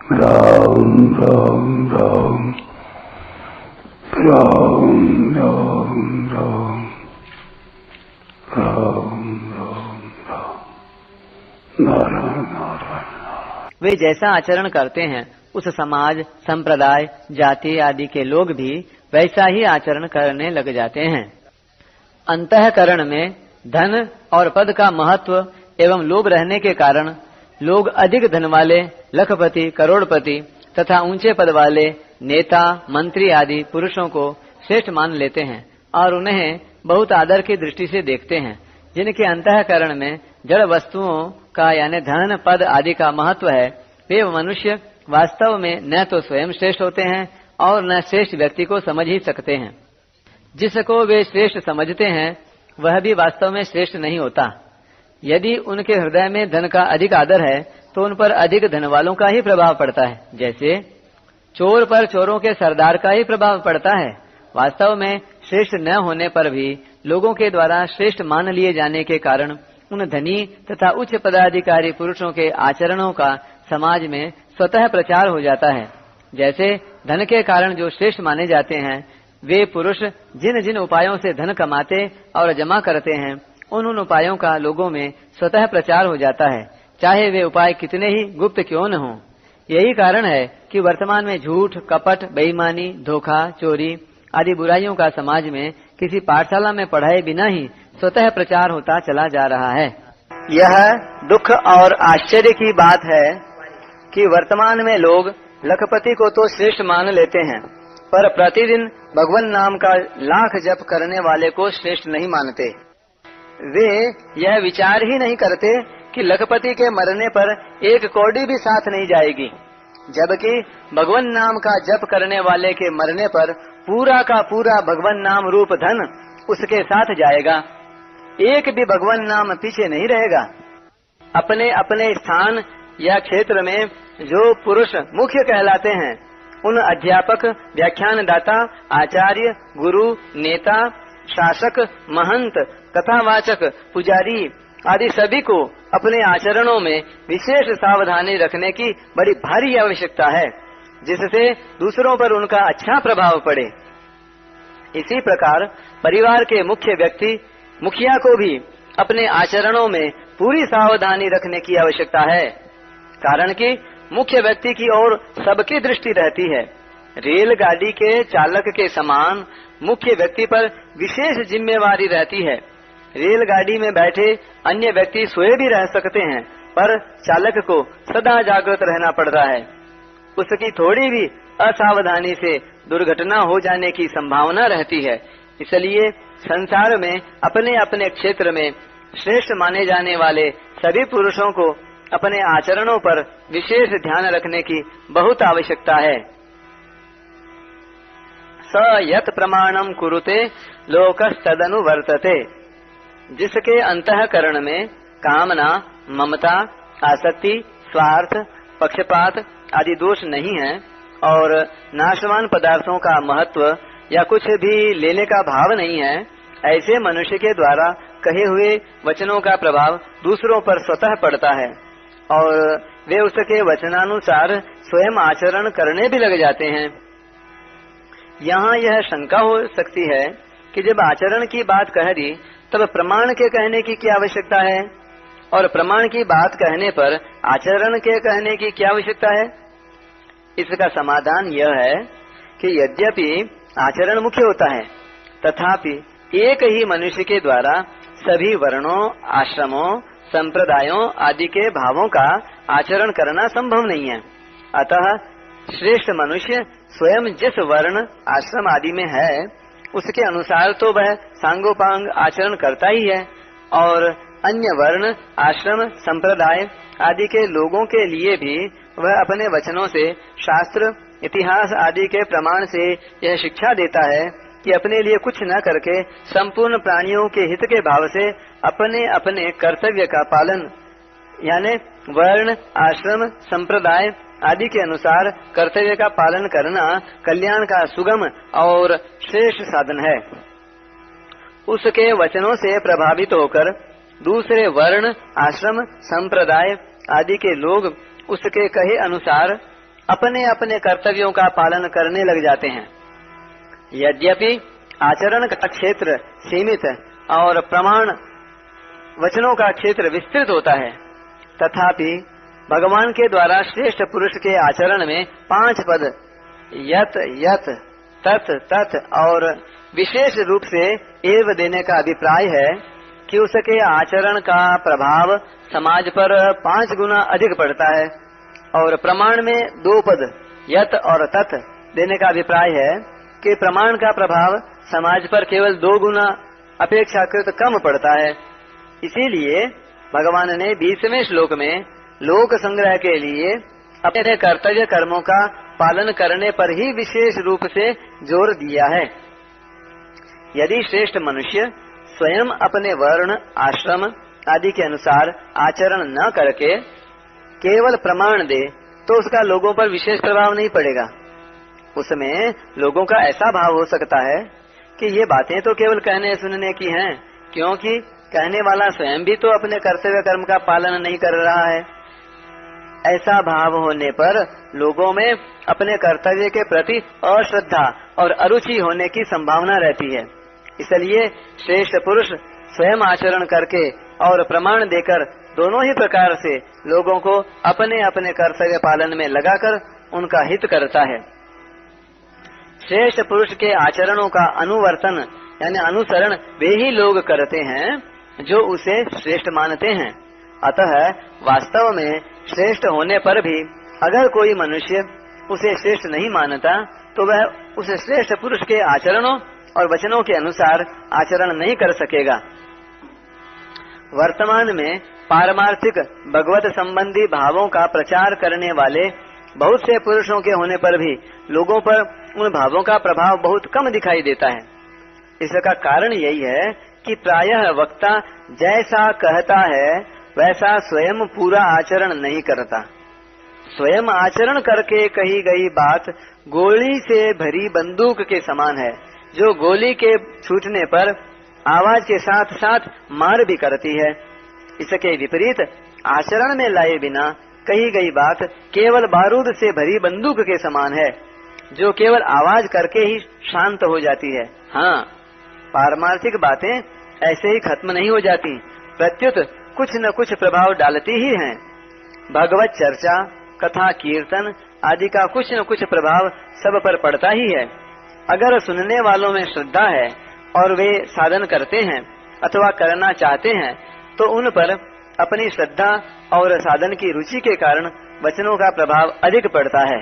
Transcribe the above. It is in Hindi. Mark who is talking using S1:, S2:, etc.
S1: राम राम राम राम राम राम राम राम राम नारायण नारायण।
S2: वे जैसा आचरण करते हैं उस समाज, संप्रदाय, जाति आदि के लोग भी वैसा ही आचरण करने लग जाते हैं। अंतःकरण में धन और पद का महत्व एवं लोभ रहने के कारण लोग अधिक धन वाले लखपति, करोड़पति तथा ऊंचे पद वाले नेता, मंत्री आदि पुरुषों को श्रेष्ठ मान लेते हैं और उन्हें बहुत आदर की दृष्टि से देखते हैं। जिनके अंतःकरण में जड़ वस्तुओं का यानी धन, पद आदि का महत्व है, वे मनुष्य वास्तव में न तो स्वयं श्रेष्ठ होते हैं और न श्रेष्ठ व्यक्ति को समझ ही सकते हैं। जिसको वे श्रेष्ठ समझते हैं वह भी वास्तव में श्रेष्ठ नहीं होता। यदि उनके हृदय में धन का अधिक आदर है तो उन पर अधिक धन वालों का ही प्रभाव पड़ता है। जैसे चोर पर चोरों के सरदार का ही प्रभाव पड़ता है। वास्तव में श्रेष्ठ न होने पर भी लोगों के द्वारा श्रेष्ठ मान लिए जाने के कारण उन धनी तथा उच्च पदाधिकारी पुरुषों के आचरणों का समाज में स्वतः प्रचार हो जाता है। जैसे धन के कारण जो श्रेष्ठ माने जाते हैं, वे पुरुष जिन जिन उपायों से धन कमाते और जमा करते हैं, उन उपायों का लोगों में स्वतः प्रचार हो जाता है, चाहे वे उपाय कितने ही गुप्त क्यों न हों। यही कारण है कि वर्तमान में झूठ, कपट, बेईमानी, धोखा, चोरी आदि बुराइयों का समाज में किसी पाठशाला में पढ़ाए बिना ही स्वतः प्रचार होता चला जा रहा है। यह दुख और आश्चर्य की बात है कि वर्तमान में लोग लखपति को तो श्रेष्ठ मान लेते हैं, पर प्रतिदिन भगवान नाम का लाख जप करने वाले को श्रेष्ठ नहीं मानते। वे यह विचार ही नहीं करते कि लखपति के मरने पर एक कौड़ी भी साथ नहीं जाएगी, जबकि भगवान नाम का जप करने वाले के मरने पर पूरा का पूरा भगवान नाम रूप धन उसके साथ जाएगा। एक भी भगवान नाम पीछे नहीं रहेगा। अपने अपने स्थान या क्षेत्र में जो पुरुष मुख्य कहलाते हैं, उन अध्यापक, व्याख्यानदाता, आचार्य, गुरु, नेता, शासक, महंत, कथावाचक, पुजारी आदि सभी को अपने आचरणों में विशेष सावधानी रखने की बड़ी भारी आवश्यकता है, जिससे दूसरों पर उनका अच्छा प्रभाव पड़े। इसी प्रकार परिवार के मुख्य व्यक्ति, मुखिया को भी अपने आचरणों में पूरी सावधानी रखने की आवश्यकता है, कारण कि मुख्य व्यक्ति की ओर सबकी दृष्टि रहती है। रेलगाड़ी के चालक के समान मुख्य व्यक्ति पर विशेष जिम्मेवारी रहती है। रेलगाड़ी में बैठे अन्य व्यक्ति सोए भी रह सकते हैं, पर चालक को सदा जागृत रहना पड़ता है। उसकी थोड़ी भी असावधानी से दुर्घटना हो जाने की संभावना रहती है। इसलिए संसार में अपने अपने क्षेत्र में श्रेष्ठ माने जाने वाले सभी पुरुषों को अपने आचरणों पर विशेष ध्यान रखने की बहुत आवश्यकता है। स यत प्रमाणम कुरुते लोकस्तदनु वर्तते। जिसके अंतःकरण में कामना, ममता, आसक्ति, स्वार्थ, पक्षपात आदि दोष नहीं है और नाशवान पदार्थों का महत्व या कुछ भी लेने का भाव नहीं है, ऐसे मनुष्य के द्वारा कहे हुए वचनों का प्रभाव दूसरों पर स्वतः पड़ता है और वे उसके वचनानुसार स्वयं आचरण करने भी लग जाते हैं। यहाँ यह शंका हो सकती है कि जब आचरण की बात कह दी तब प्रमाण के कहने की क्या आवश्यकता है, और प्रमाण की बात कहने पर आचरण के कहने की क्या आवश्यकता है। इसका समाधान यह है कि यद्यपि आचरण मुख्य होता है, तथापि एक ही मनुष्य के द्वारा सभी वर्णों, आश्रमों, संप्रदायों आदि के भावों का आचरण करना संभव नहीं है। अतः श्रेष्ठ मनुष्य स्वयं जिस वर्ण, आश्रम आदि में है, उसके अनुसार तो वह सांगोपांग आचरण करता ही है, और अन्य वर्ण, आश्रम, संप्रदाय आदि के लोगों के लिए भी वह अपने वचनों से, शास्त्र, इतिहास आदि के प्रमाण से यह शिक्षा देता है कि अपने लिए कुछ न करके संपूर्ण प्राणियों के हित के भाव से अपने अपने कर्तव्य का पालन, यानी वर्ण, आश्रम, संप्रदाय आदि के अनुसार कर्तव्य का पालन करना कल्याण का सुगम और श्रेष्ठ साधन है। उसके वचनों से प्रभावित होकर दूसरे वर्ण, आश्रम, संप्रदाय आदि के लोग उसके कहे अनुसार अपने अपने कर्तव्यों का पालन करने लग जाते हैं। यद्यपि आचरण का क्षेत्र सीमित और प्रमाण वचनों का क्षेत्र विस्तृत होता है, तथापि भगवान के द्वारा श्रेष्ठ पुरुष के आचरण में 5 पद यत यत तत तत और विशेष रूप से एव देने का अभिप्राय है कि उसके आचरण का प्रभाव समाज पर 5 गुना अधिक पड़ता है, और प्रमाण में 2 पद यत और तत देने का अभिप्राय है कि प्रमाण का प्रभाव समाज पर केवल 2 गुना अपेक्षाकृत कम पड़ता है। इसीलिए भगवान ने 20वें श्लोक में लोक संग्रह के लिए अपने कर्तव्य कर्मों का पालन करने पर ही विशेष रूप से जोर दिया है। यदि श्रेष्ठ मनुष्य स्वयं अपने वर्ण आश्रम आदि के अनुसार आचरण न करके केवल प्रमाण दे तो उसका लोगों पर विशेष प्रभाव नहीं पड़ेगा। उसमें लोगों का ऐसा भाव हो सकता है कि ये बातें तो केवल कहने सुनने की हैं, क्योंकि कहने वाला स्वयं भी तो अपने कर्तव्य कर्म का पालन नहीं कर रहा है। ऐसा भाव होने पर लोगों में अपने कर्तव्य के प्रति अश्रद्धा और अरुचि होने की संभावना रहती है। इसलिए श्रेष्ठ पुरुष स्वयं आचरण करके और प्रमाण देकर दोनों ही प्रकार से लोगों को अपने अपने कर्तव्य पालन में लगाकर उनका हित करता है। श्रेष्ठ पुरुष के आचरणों का अनुवर्तन यानी अनुसरण वे ही लोग करते हैं जो उसे श्रेष्ठ मानते हैं। अतः वास्तव में श्रेष्ठ होने पर भी अगर कोई मनुष्य उसे श्रेष्ठ नहीं मानता तो वह उस श्रेष्ठ पुरुष के आचरणों और वचनों के अनुसार आचरण नहीं कर सकेगा। वर्तमान में पारमार्थिक भगवत संबंधी भावों का प्रचार करने वाले बहुत से पुरुषों के होने पर भी लोगों पर उन भावों का प्रभाव बहुत कम दिखाई देता है। इसका कारण यही है कि प्रायः वक्ता जैसा कहता है वैसा स्वयं पूरा आचरण नहीं करता। स्वयं आचरण करके कही गई बात गोली से भरी बंदूक के समान है, जो गोली के छूटने पर आवाज के साथ साथ मार भी करती है। इसके विपरीत आचरण में लाए बिना कही गई बात केवल बारूद से भरी बंदूक के समान है, जो केवल आवाज करके ही शांत हो जाती है। हाँ, पारमार्थिक बातें ऐसे ही खत्म नहीं हो जाती, प्रत्युत कुछ न कुछ प्रभाव डालती ही हैं। भगवत चर्चा, कथा, कीर्तन आदि का कुछ न कुछ प्रभाव सब पर पड़ता ही है। अगर सुनने वालों में श्रद्धा है और वे साधन करते हैं अथवा करना चाहते हैं तो उन पर अपनी श्रद्धा और साधन की रुचि के कारण वचनों का प्रभाव अधिक पड़ता है।